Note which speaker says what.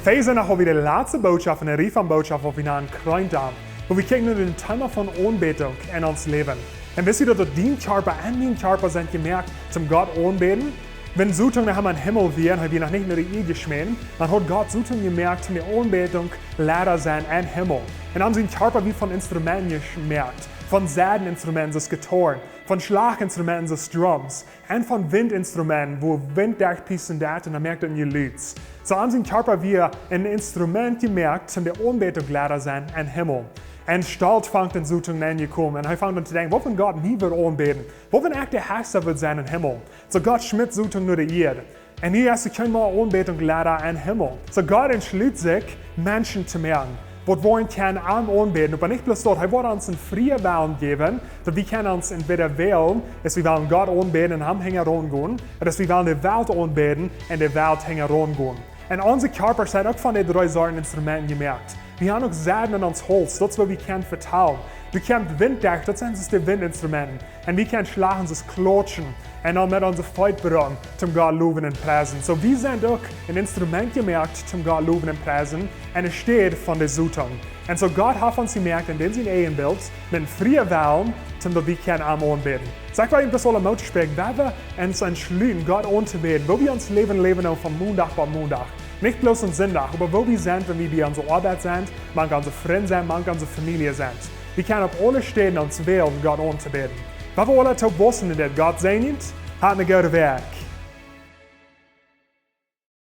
Speaker 1: Wij zijn nog weer de laatste boodschap in de Rie van Boodschap op in een kruindaam, waar we kijken naar het thema van aanbetung in ons leven. En wist je dat het dien Charper en dien Charper zijn gemerkt zum Gott aanbeten? Wenn Zutung nach am Himmel wären, haben wir noch nicht nur die Erde geschmieden, dann hat Gott Zutung gemerkt, zum die Anbetung leider sein an Himmel. Und haben sie den Körper wie von Instrumenten gemerkt, von Sädeninstrumenten das Gitarren, von Schlaginstrumenten das Drums, und von Windinstrumenten, wo Wind der pissen dat und dann merkt ihr Lieds. So haben sie den Körper wie ein Instrument gemerkt, zum die Anbetung leider sein an Himmel. En Stalt vangt een zoetung aan je komen. En hij vangt aan te denken, wat van God niet wil aanbeden? Wat van echt de herste wil zijn in de hemel? So God schmidt zoetung naar de Erde. En hier is geen meer aanbetung leider in de hemel. So God entscheidt zich, Menschen te merken. Wat we kunnen aanbeten. Aber nicht bloß dort, hij wil ons een vrije Wahl geven. Dat we kunnen ons entweder wählen, dass wir wollen Gott aanbeten en hem hängen rangehen. Oder dass wir wollen de Welt aanbeten en de Welt hängen rangehen. En onze Körper zijn ook van de drie soorten instrumenten gemerkt. Wir haben auch Säden in uns Holz, das was wir können vertrauen. Wir können Winddach, das sind die Windinstrumenten. Und wir können schlagen, das Klotschen. Und dann mit unserer Feitberührung zum Gott loben und preisen. So wir sind auch ein Instrument gemerkt zum Gott loben und preisen. Und es steht von der Zutung. Und so Gott hat uns gemerkt, indem sie ein Ehenbild mit freien Wahlen, zum wir können anbeten. Sag mal, das soll ein Mut sprechen, weil wir uns entschließen, Gott anzubeten, wo wir uns leben auch von Montag bei Montag. Nicht bloß am Sonntag, aber wo wir sind, wenn wir bei unserer Arbeit sind, manche unsere Freunde sind, manche unsere Familie sind. Wir können auf alle stehen und wählen, Gott anzubeten. Weil wir alle zu wissen, dass Gott segnet, hat eine gute Werk.